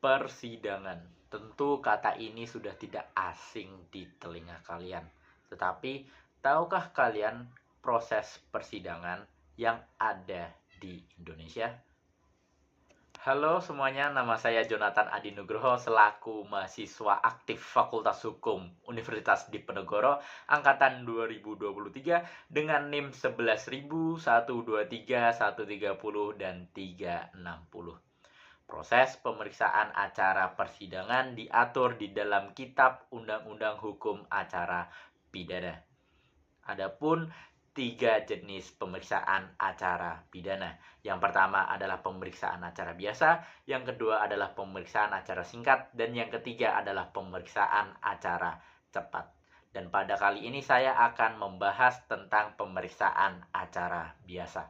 Persidangan. Tentu kata ini sudah tidak asing di telinga kalian. Tetapi, tahukah kalian proses persidangan yang ada di Indonesia? Halo semuanya, nama saya Jonathan Adi Nugroho selaku mahasiswa aktif Fakultas Hukum Universitas Diponegoro angkatan 2023 dengan NIM 11.123, 130 dan 360. Proses pemeriksaan acara persidangan diatur di dalam Kitab Undang-Undang Hukum Acara Pidana. Adapun 3 jenis pemeriksaan acara pidana. Yang pertama adalah pemeriksaan acara biasa, yang kedua adalah pemeriksaan acara singkat, dan yang ketiga adalah pemeriksaan acara cepat. Dan pada kali ini saya akan membahas tentang pemeriksaan acara biasa.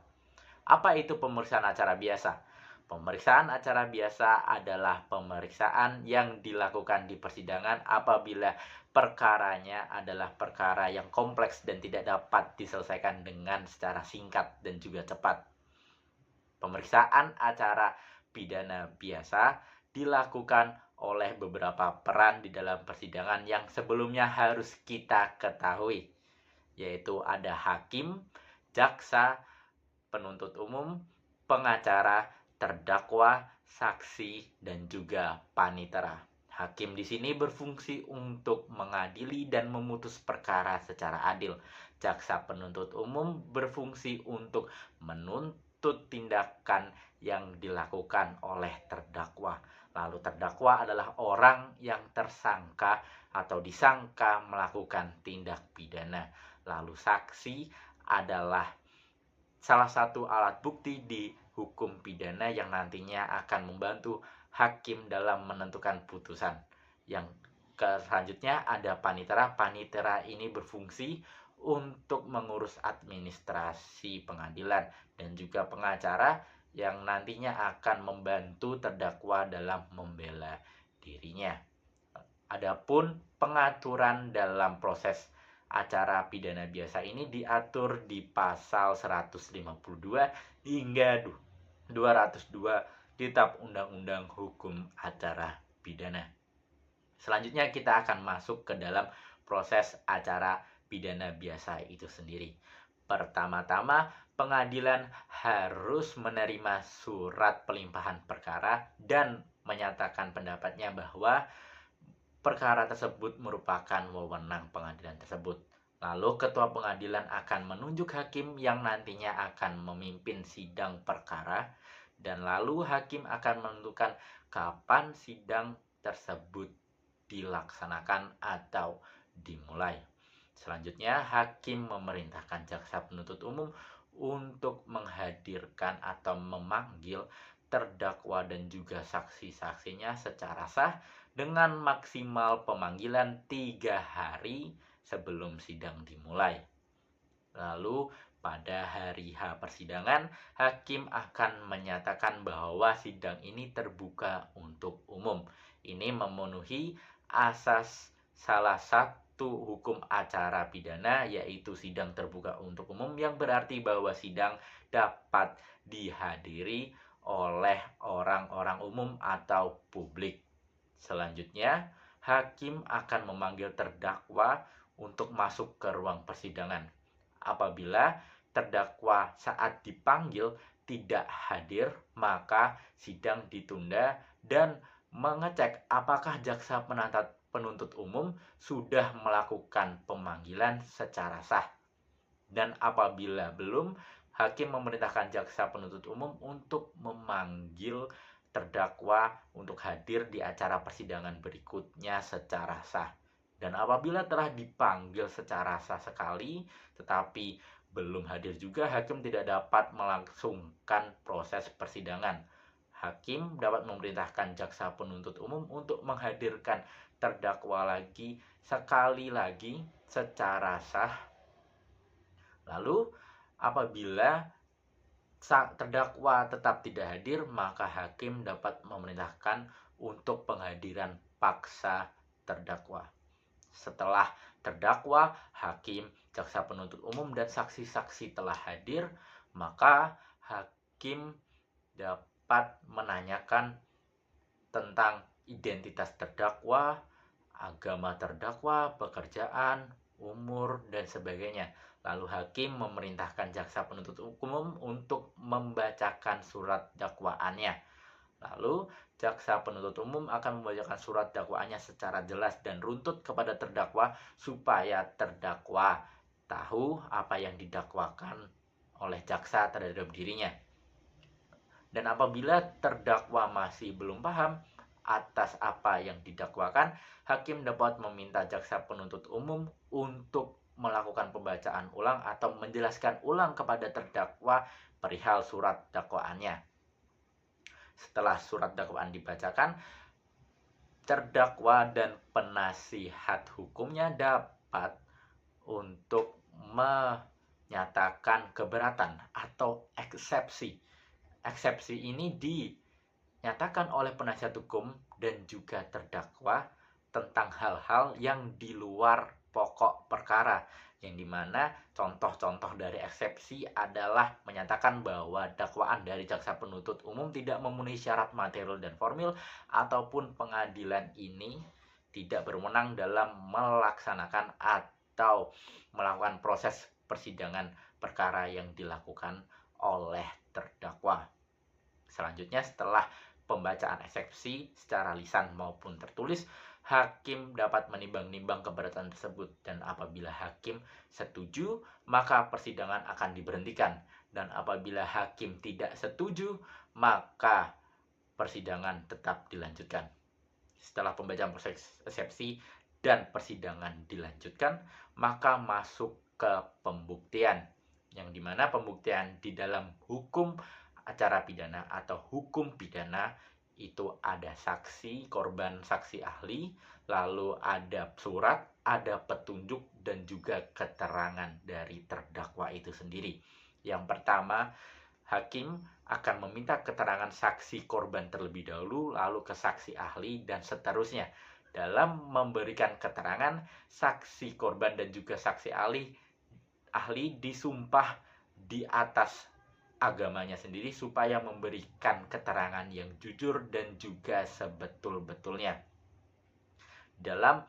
Apa itu pemeriksaan acara biasa? Pemeriksaan acara biasa adalah pemeriksaan yang dilakukan di persidangan apabila perkaranya adalah perkara yang kompleks dan tidak dapat diselesaikan dengan secara singkat dan juga cepat. Pemeriksaan acara pidana biasa dilakukan oleh beberapa peran di dalam persidangan yang sebelumnya harus kita ketahui, yaitu ada hakim, jaksa, penuntut umum, pengacara, terdakwa, saksi, dan juga panitera. Hakim di sini berfungsi untuk mengadili dan memutus perkara secara adil. Jaksa penuntut umum berfungsi untuk menuntut tindakan yang dilakukan oleh terdakwa. Lalu terdakwa adalah orang yang tersangka atau disangka melakukan tindak pidana. Lalu saksi adalah salah satu alat bukti di hukum pidana yang nantinya akan membantu hakim dalam menentukan putusan. Yang selanjutnya ada panitera. Panitera ini berfungsi untuk mengurus administrasi pengadilan, dan juga pengacara yang nantinya akan membantu terdakwa dalam membela dirinya. Adapun pengaturan dalam proses acara pidana biasa ini diatur di pasal 152 hingga 202 Kitab Undang-Undang Hukum Acara Pidana. Selanjutnya kita akan masuk ke dalam proses acara pidana biasa itu sendiri. Pertama-tama, pengadilan harus menerima surat pelimpahan perkara dan menyatakan pendapatnya bahwa perkara tersebut merupakan wewenang pengadilan tersebut. Lalu ketua pengadilan akan menunjuk hakim yang nantinya akan memimpin sidang perkara, dan lalu hakim akan menentukan kapan sidang tersebut dilaksanakan atau dimulai. Selanjutnya, hakim memerintahkan jaksa penuntut umum untuk menghadirkan atau memanggil terdakwa dan juga saksi-saksinya secara sah dengan maksimal pemanggilan 3 hari sebelum sidang dimulai. Lalu pada hari H persidangan, hakim akan menyatakan bahwa sidang ini terbuka untuk umum. Ini memenuhi asas salah satu hukum acara pidana, yaitu sidang terbuka untuk umum, yang berarti bahwa sidang dapat dihadiri oleh orang-orang umum atau publik. Selanjutnya, hakim akan memanggil terdakwa untuk masuk ke ruang persidangan. Apabila terdakwa saat dipanggil tidak hadir, maka sidang ditunda dan mengecek apakah jaksa penuntut umum sudah melakukan pemanggilan secara sah. Dan apabila belum, hakim memerintahkan jaksa penuntut umum untuk memanggil terdakwa untuk hadir di acara persidangan berikutnya secara sah. Dan apabila telah dipanggil secara sah sekali tetapi belum hadir juga, hakim tidak dapat melangsungkan proses persidangan. Hakim dapat memerintahkan jaksa penuntut umum untuk menghadirkan terdakwa lagi sekali lagi secara sah. Lalu apabila terdakwa tetap tidak hadir, maka hakim dapat memerintahkan untuk penghadiran paksa terdakwa. Setelah terdakwa, hakim, jaksa penuntut umum, dan saksi-saksi telah hadir, maka hakim dapat menanyakan tentang identitas terdakwa, agama terdakwa, pekerjaan, umur, dan sebagainya. Lalu hakim memerintahkan jaksa penuntut umum untuk membacakan surat dakwaannya. Lalu jaksa penuntut umum akan membacakan surat dakwaannya secara jelas dan runtut kepada terdakwa supaya terdakwa tahu apa yang didakwakan oleh jaksa terhadap dirinya. Dan apabila terdakwa masih belum paham atas apa yang didakwakan, hakim dapat meminta jaksa penuntut umum untuk melakukan pembacaan ulang atau menjelaskan ulang kepada terdakwa perihal surat dakwaannya. Setelah surat dakwaan dibacakan, terdakwa dan penasihat hukumnya dapat untuk menyatakan keberatan atau eksepsi. Eksepsi ini dinyatakan oleh penasihat hukum dan juga terdakwa tentang hal-hal yang di luar pokok perkara, yang dimana contoh-contoh dari eksepsi adalah menyatakan bahwa dakwaan dari jaksa penuntut umum tidak memenuhi syarat material dan formil, ataupun pengadilan ini tidak berwenang dalam melaksanakan atau melakukan proses persidangan perkara yang dilakukan oleh terdakwa. Selanjutnya, setelah pembacaan eksepsi secara lisan maupun tertulis, hakim dapat menimbang-nimbang keberatan tersebut, dan apabila hakim setuju, maka persidangan akan diberhentikan, dan apabila hakim tidak setuju, maka persidangan tetap dilanjutkan. Setelah pembacaan proses eksepsi dan persidangan dilanjutkan, maka masuk ke pembuktian, yang dimana pembuktian di dalam hukum acara pidana atau hukum pidana itu ada saksi, korban, saksi ahli, lalu ada surat, ada petunjuk, dan juga keterangan dari terdakwa itu sendiri. Yang pertama, hakim akan meminta keterangan saksi korban terlebih dahulu, lalu ke saksi ahli, dan seterusnya. Dalam memberikan keterangan, saksi korban dan juga saksi ahli disumpah di atas agamanya sendiri supaya memberikan keterangan yang jujur dan juga sebetul-betulnya. Dalam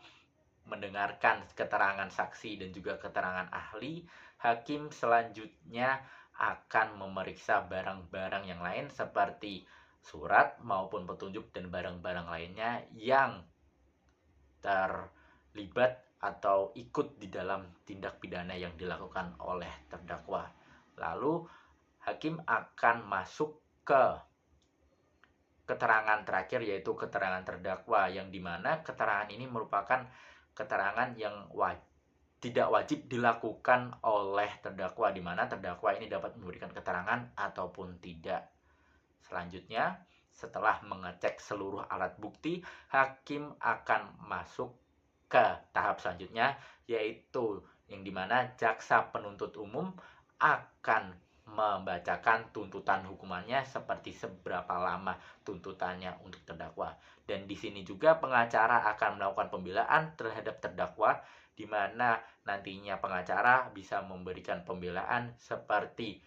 mendengarkan keterangan saksi dan juga keterangan ahli, hakim selanjutnya akan memeriksa barang-barang yang lain seperti surat maupun petunjuk dan barang-barang lainnya yang terlibat atau ikut di dalam tindak pidana yang dilakukan oleh terdakwa. Lalu hakim akan masuk ke keterangan terakhir, yaitu keterangan terdakwa, yang dimana keterangan ini merupakan keterangan yang tidak wajib dilakukan oleh terdakwa, di mana terdakwa ini dapat memberikan keterangan ataupun tidak. Selanjutnya, setelah mengecek seluruh alat bukti, hakim akan masuk ke tahap selanjutnya, yaitu yang dimana jaksa penuntut umum akan membacakan tuntutan hukumannya seperti seberapa lama tuntutannya untuk terdakwa. Dan di sini juga pengacara akan melakukan pembelaan terhadap terdakwa, di mana nantinya pengacara bisa memberikan pembelaan seperti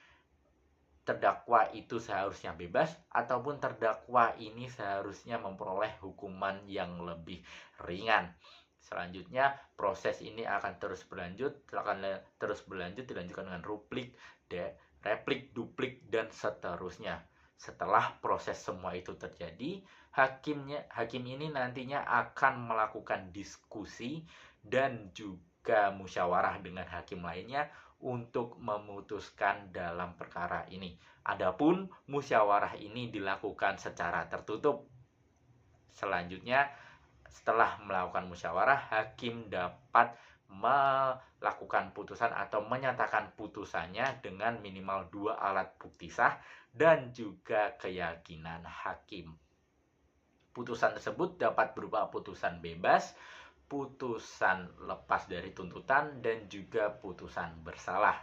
terdakwa itu seharusnya bebas ataupun terdakwa ini seharusnya memperoleh hukuman yang lebih ringan. Selanjutnya, proses ini akan terus berlanjut dilanjutkan dengan replik, duplik, dan seterusnya. Setelah proses semua itu terjadi, hakim ini nantinya akan melakukan diskusi dan juga musyawarah dengan hakim lainnya untuk memutuskan dalam perkara ini. Adapun musyawarah ini dilakukan secara tertutup. Selanjutnya, setelah melakukan musyawarah, hakim dapat melakukan putusan atau menyatakan putusannya dengan minimal 2 alat bukti sah dan juga keyakinan hakim. Putusan tersebut dapat berupa putusan bebas, putusan lepas dari tuntutan, dan juga putusan bersalah.